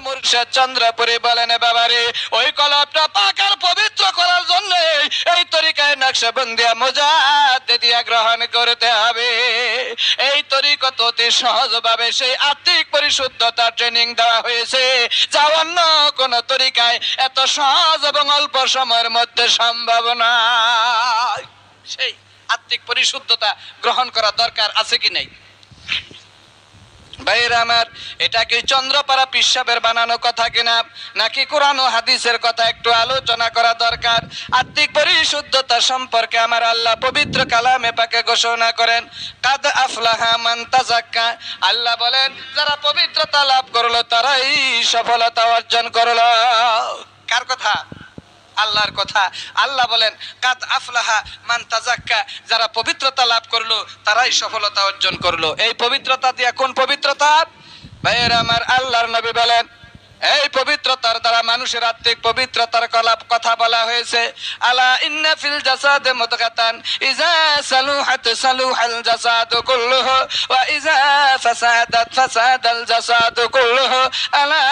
মুর্শিদ চন্দ্রপুরী বলেন, বাবারে ওই কলবটা পাক আর পবিত্র করার জন্য এই তরিকায় নকশবন্দিয়া মুজাদ্দিদিয়া গ্রহণ করতে হবে। এই তরিকত অতি সহজভাবে সেই আত্মিক পরিশুদ্ধতা ট্রেনিং দেওয়া হয়েছে, যা অন্য কোন তরিকায় এত সহজ এবং অল্প সময়ের মধ্যে সম্ভব নয়। সেই আত্মিক পরিশুদ্ধতা গ্রহণ করা দরকার আছে কি নাই? ভাইরা আমার, এটা কি চন্দ্রপাড়া পিসাবের বানানো কথা কিনা, নাকি কোরআন ও হাদিসের কথা একটু আলোচনা করা দরকার। আত্মিক পরিশুদ্ধতা সম্পর্কে আমার আল্লাহ পবিত্র কালামে পাকে ঘোষণা করেন, কাদ আফলাহা মান তাযাক্কা। আল্লাহ বলেন, যারা পবিত্রতা লাভ করলো তারাই সফলতা অর্জন করলো। কার কথা? আল্লাহর কথা। আল্লাহ বলেন, কাদ আফলাহা মান তাযাক্কা, যারা পবিত্রতা লাভ করলো তারাই সফলতা অর্জন করলো। এই পবিত্রতা দিয়ে কোন পবিত্রতা? ভাইয়েরা আমার, আল্লাহর নবী বলেন, এই পবিত্রতার দ্বারা মানুষের আত্মিক পবিত্রতার কথা বলা হয়েছে। আলা ইন্না ফিল জাসাদে মুদগাতান ইযা সালুহাত সালুহাল জাসাদু কুল্লুহু ওয়া ইযা ফাসাদাত ফাসাদাল জাসাদু কুল্লুহু আলা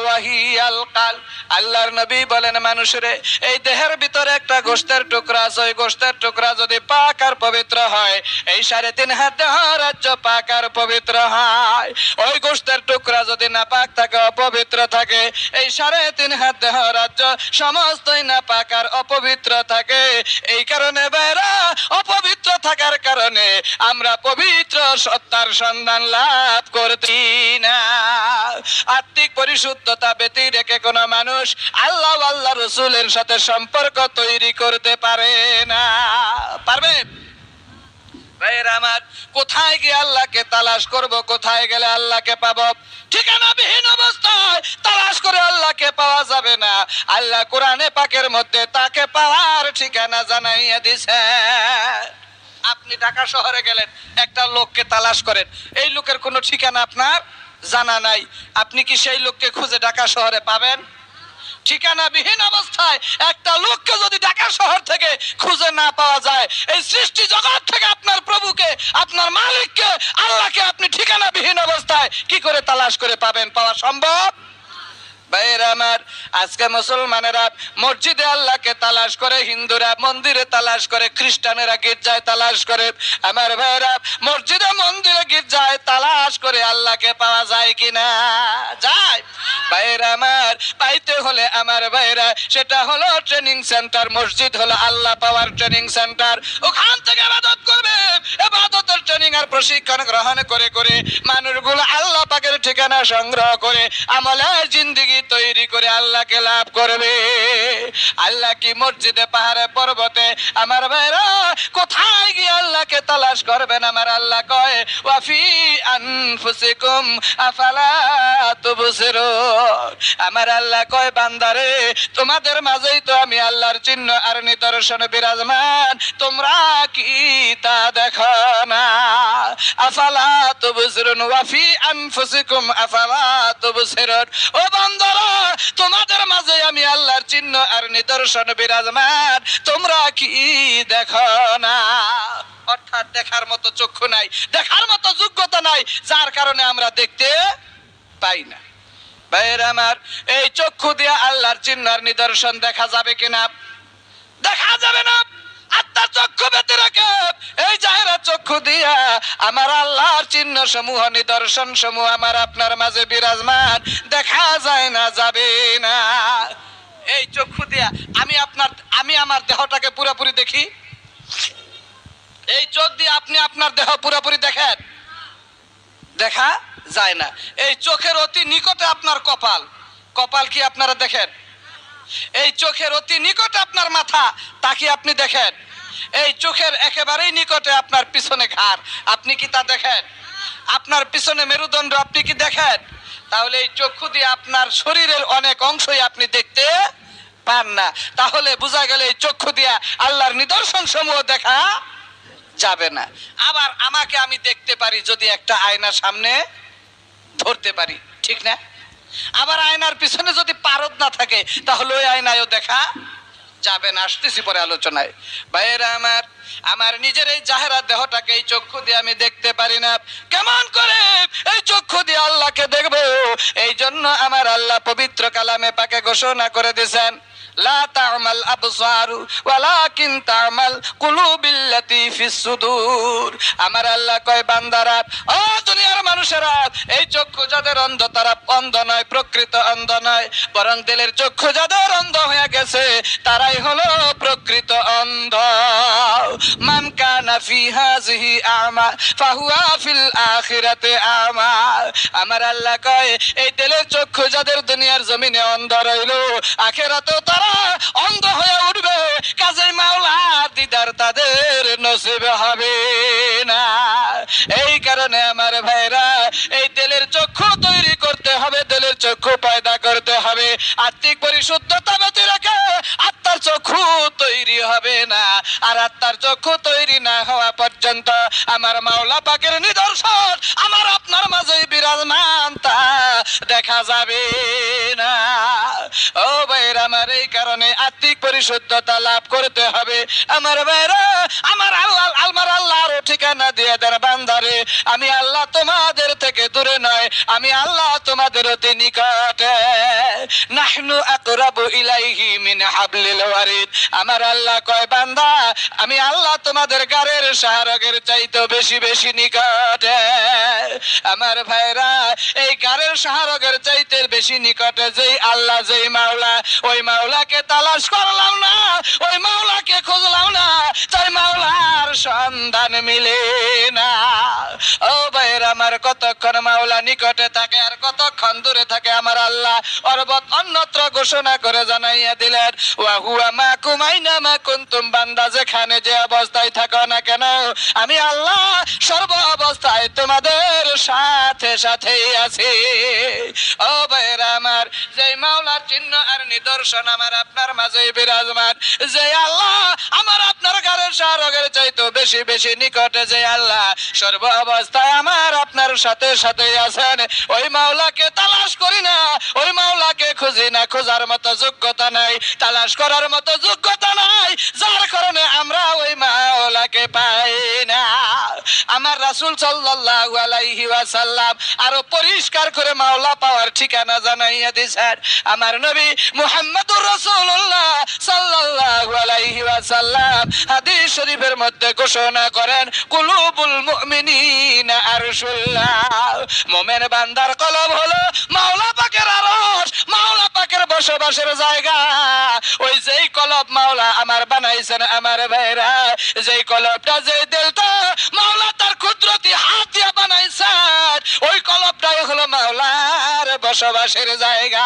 ওয়া হিয়াল কলব। আল্লাহর নবী বলেন, মানুষেরে এই দেহের ভিতরে একটা গোশতের টুকরা আছে, ওই গোশতের টুকরা যদি পাক আর পবিত্র হয়, এই 3.5 হাত দেহ রাজ্য পাক আর পবিত্র হয়। ওই গোশতের টুকরা যদি না পাক থাকে, অপবিত্র থাকে, এই 3.5 হাত দেহ রাজ্য সমস্তই না পাক আর অপবিত্র থাকে। এই কারণে বাইরা অপবিত্র থাকার কারণে আমরা পবিত্র সত্তার সন্ধান লাভ করছি না। আত্মিক পরিশুদ্ধতা ব্যতি রেখে কোনো মানুষ আল্লাহ আল্লাহ রসুলের সাথে সম্পর্ক তৈরি করতে পারে না। পারবে? ভাইয়েরা আমার, কোথায় গিয়ে আল্লাহকে তালাশ করব, কোথায় গেলে আল্লাহকে পাবো? ঠিকানাবিহীন অবস্থায় তালাশ করে আল্লাহকে পাওয়া যাবে না। আল্লাহ কোরআনে পাকের মধ্যে তাকে পাওয়ার ঠিকানা জানাইয়া দিছে। আপনি ঢাকা শহরে গেলেন, একটা লোককে তালাশ করেন, এই লোকের কোনো ঠিকানা আপনার জানা নাই, আপনি কি সেই লোককে খুঁজে ঢাকা শহরে পাবেন? ঠিকানাবিহীন অবস্থায় একটা লোককে যদি ঢাকা শহর থেকে খুঁজে না পাওয়া যায়, এই সৃষ্টি জগৎ থেকে আপনার প্রভুকে, আপনার মালিককে, আল্লাহকে আপনি ঠিকানাবিহীন অবস্থায় কি করে তালাশ করে পাবেন? পাওয়া সম্ভব? ভাইয়েরা আমার, আজকে মুসলমানেরা মসজিদে আল্লাহকে তালাশ করে, হিন্দুরা মন্দিরে তালাশ করে, খ্রিস্টানেরা গির্জায় তালাশ করে। আমার ভাইয়েরা, মসজিদে মন্দিরে গির্জায় তালাশ করে আল্লাহকে পাওয়া যায় কিনা? যায়। ভাইয়েরা আমার, পাইতে হলে আমার ভাইয়েরা, সেটা হলো ট্রেনিং সেন্টার। মসজিদ হলো আল্লাহ পাওয়ার ট্রেনিং সেন্টার। ওখান থেকে ইবাদত করবে, ইবাদতের ট্রেনিং আর প্রশিক্ষণ গ্রহণ করে করে মানুষগুলো আল্লাহ পাকের ঠিকানা সংগ্রহ করে আমলের জিন্দেগি তৈরি করে আল্লাহকে লাভ করবে। আল্লাহ কি মসজিদে, পাহাড়ে, পর্বতে? আমার ভাইরা, কোথায় গিয়ে আল্লাহকে তালাশ করবেন? আমার আল্লাহ কয়, ওয়াফি আনফুসিকুম আফালা তুবসিরুন। আমার আল্লাহ কয়, বান্দারে তোমাদের মাঝেই তো আমি আল্লাহর চিহ্ন আর নিদর্শন বিরাজমান, তোমরা কি তা দেখো না? আফালা তুবসিরুন, ওয়াফি আনফুসিকুম আফালা তুবসিরুন। ও বান্দারা, তোমাদের মাঝে আমি আল্লাহর চিহ্ন আর নিদর্শন বিরাজমান, তোমরা কি দেখো না? অর্থাৎ দেখার মতো চক্ষু নাই, দেখার মতো যোগ্যতা নাই, যার কারণে আমরা দেখতে পাই না। ভাইয়েরা আমার, এই চক্ষু দিয়ে আল্লাহর চিহ্ন আর নিদর্শন দেখা যাবে কিনা? দেখা যাবে না। আত্মার চক্ষু বেঁধে রাখে এই জাহেরা চক্ষু দিয়া আমার আল্লাহর চিহ্ন সমূহ, নিদর্শন সমূহ আমার আপনার মাঝে বিরাজমান, দেখা যায় না, যাবে না। এই চক্ষু দিয়া আমি আমার দেহটাকে পুরোপুরি দেখি। এই চোখ দিয়ে আপনি আপনার দেহ পুরোপুরি দেখেন? দেখা যায় না। এই চোখের অতি নিকটে আপনার কপাল, কপাল কি আপনারা দেখেন? এই চোখের অতি নিকটে আপনার মাথা, তা কি আপনি দেখেন? এই চোখের একেবারেই নিকটে আপনার পিছনে ঘাড়, আপনি কি তা দেখেন? আপনার পিছনে মেরুদণ্ড, আপনি কি দেখেন? তাহলে এই চক্ষু দিয়ে আপনার শরীরের অনেক অংশই আপনি দেখতে পান না। তাহলে বোঝা গেল এই চক্ষু দিয়ে আল্লাহর নিদর্শন সমূহ দেখা যাবে না। আবার আমাকে আমি দেখতে পারি যদি একটা আয়নার সামনে ধরতে পারি, ঠিক না? আবার আয়নার পিছনে যদি পারদ না থাকে, তাহলে ওই আয়নায়ও দেখা যাবেন, আসতেছি পরে আলোচনায়। ভাইয়েরা আমার, আমার নিজের এই জাহেরা দেহটাকে এই চক্ষু দিয়ে আমি দেখতে পারি না, কেমন করে এই চক্ষু দিয়ে আল্লাহকে দেখবো? এই জন্য আমার আল্লাহ পবিত্র কালামে পাকে ঘোষণা করে দিয়েছেন, লা তা'মাল আবসারু ওয়ালাকিন তা'মাল কুলুবিল্লাতী ফিস সুদূর। আমার আল্লাহ কয়, বান্দারা, ও দুনিয়ার মানুষেরা, এই চক্ষু যাদের অন্ধ তারা অন্ধ নয়, প্রকৃত অন্ধ নয়, বরং দিলের চক্ষু যাদের অন্ধ হয়ে গেছে তারাই হলো প্রকৃত অন্ধ। মান কানা ফি হাযিহি আ'মা ফাহুয়া ফিল আখিরাতি আ'মা। আমার আল্লাহ কয়, এই দিলের চক্ষু যাদের দুনিয়ার জমিনে অন্ধ রইলো, আখিরাতেও তারা অন্ধ হয়ে উঠবে। কাজেই মাওলা দিদার তাদের নসিব হবে না। এই কারণে আমার ভাইরা, এই দিলের চক্ষু তৈরি করতে হবে, দিলের চক্ষু পয়দা করতে হবে। আত্মিক পরিশুদ্ধতা ব্যতী রেখে আত্মার চক্ষু তৈরি হবে না। আর আত্মার চক্ষু তৈরি না হওয়া পর্যন্ত আমার মাওলা পাকের নিদর্শন আমার আপনার মাঝেই বিরাজমান, তা দেখা যাবে না। ও ভাইরা আমার, এই কারণে আত্মিক পরিশুদ্ধতা লাভ করতে হবে। আমার ভাইরা, আমার আল্লাহ আরো ঠিকানা দিয়ে দেন, বান্দারে আমি আল্লাহ তোমাদের থেকে দূরে নয়, আমি আল্লাহ তোমাদের অতি নিকটে। নাহনু আকরাবু ইলাইহি মিন হাবলিল ওয়ারিদ। আমার আল্লাহ কয়, বান্দা, আমি আল্লাহ তোমাদের গারের শাহরগের চাইতে বেশি বেশি নিকটে। আমার ভাইরা, এই গারের শাহরগের চাইতে বেশি নিকটে যেই আল্লাহ, যেই মাওলা, ওই মাওলাকে তালাশ করলাম না, ওই মাওলাকে খুঁজলাম না, তাই মাওলার সন্ধান মিলে না। ও ভাইরা আমার, কতক্ষণ মাওলা নিকটে থাকে আর কতক্ষণ দূরে থাকে আমার আল্লাহ পর্বত অন্যত্র ঘোষণা করে জানাইয়া দিলেন, ওয়া হুয়া মাকুম আইনামা কুনতুম। বান্দা যেখানে যে অবস্থায় থাকো না কেন, আমি আল্লাহ সর্ব অবস্থায় তোমাদের সাথে সাথেই আছি। ও ভাইরা আমার, যে মাওলার চিহ্ন আর নিদর্শন আমার আপনার মাঝে বিরাজমান, যে আল্লাহ আমার আপনার গারের শাহরগের চাইতে বেশি বেশি নিকটে, যে আল্লাহ সর্ব অবস্থায় আমার আপনার সাথে সাথেই আছেন, ওই মাওলাকে তালাশ করি না, ওই মাওলাকে খুঁজি না, খোঁজার মতো যোগ্যতা নাই, তালাশ করার মতো যোগ্যতা নাই, যার কারণে আমরা ওই মাওলাকে পাই না। আমার রাসূল সাল্লাল্লাহু আলাইহি ওয়াসাল্লাম আরো পরিষ্কার করে মাওলা পাওয়ার ঠিকানা জানাইয়া দিয়েছেন। আমার নবী মুহাম্মদুর রাসূলুল্লাহ সাল্লাল্লাহু আলাইহি ওয়াসাল্লাম হাদিস শরীফের মধ্যে ঘোষণা করেন, কুলুবুল মুমিনিনা আরশুল্লাহ। মুমিন বান্দার কলব হলো মাওলা পাকের আরশ, মাওলা পাকের বসবাসের জায়গা। ওই যেই কলব মাওলা আমার বানাইছেন আমার ভাইরা, যেই কলবটা, যেই দিলটা মাওলা তার কুদরতি হাত দিয়ে বানাইছেন, ওই কলবটাই হলো মাওলার বসবাসের জায়গা।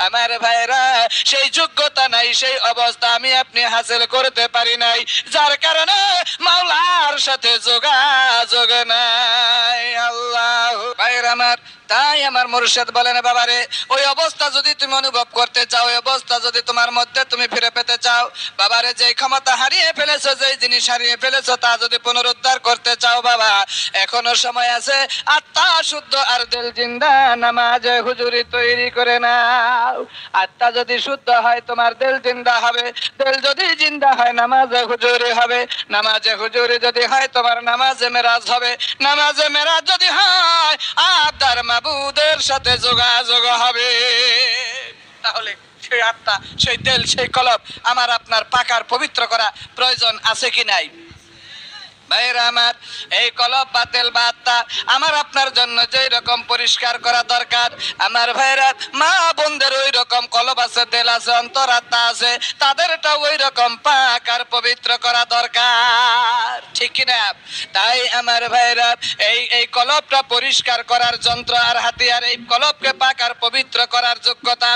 আমার ভাইরা, সেই যোগ্যতা নাই, সেই অবস্থা আমি আপনি হাসিল করতে পারি নাই, যার কারণে মাওলার সাথে যোগাযোগ নাই। আল্লাহ ভাইরা আমার, তাই আমার মুর্শিদ বলেন, বাবারে, ওই অবস্থা যদি তুমি অনুভব করতে চাও, ওই অবস্থা যদি তোমার মধ্যে তুমি ফিরে পেতে চাও, বাবারে, যে ক্ষমতা হারিয়ে ফেলেছো, যে জিনিস হারিয়ে ফেলেছো, তা যদি পুনরুদ্ধার করতে চাও, বাবা এখনো সময় আছে। আত্মা শুদ্ধ আর দিল জিন্দা, নামাজে হুজুরি তৈরি করে নাও। আত্মা যদি শুদ্ধ হয় তোমার দিল জিন্দা হবে, দিল যদি জিন্দা হয় নামাজে হুজুরি হবে, নামাজে হুজুরি যদি হয় তোমার নামাজে মেরাজ হবে, নামাজে মেরাজ যদি হয় আব্দার মাবুদের সাথে যোগাযোগ হবে। তাহলে সেই আত্মা, সেই দিল, সেই কলব আমার আপনার পাকার পবিত্র করা প্রয়োজন আছে কি নাই? ভাইরা আমার, এই কলব বা তেল বা আত্মা আমার আপনার জন্য যেই রকম পরিষ্কার করা দরকার, আমার ভাইরা মা বোনদের ওই রকম কলব আছে, তেল আছে, অন্তর আত্মা আছে, তাদেরটা ওই রকম পাক আর পবিত্র করা দরকার, ঠিক কিনা? তাই আমার ভাইরা, এই কলবটা পরিষ্কার করার যন্ত্র আর হাতিয়ার, এই কলবকে পাক আর পবিত্র করার যোগ্যতা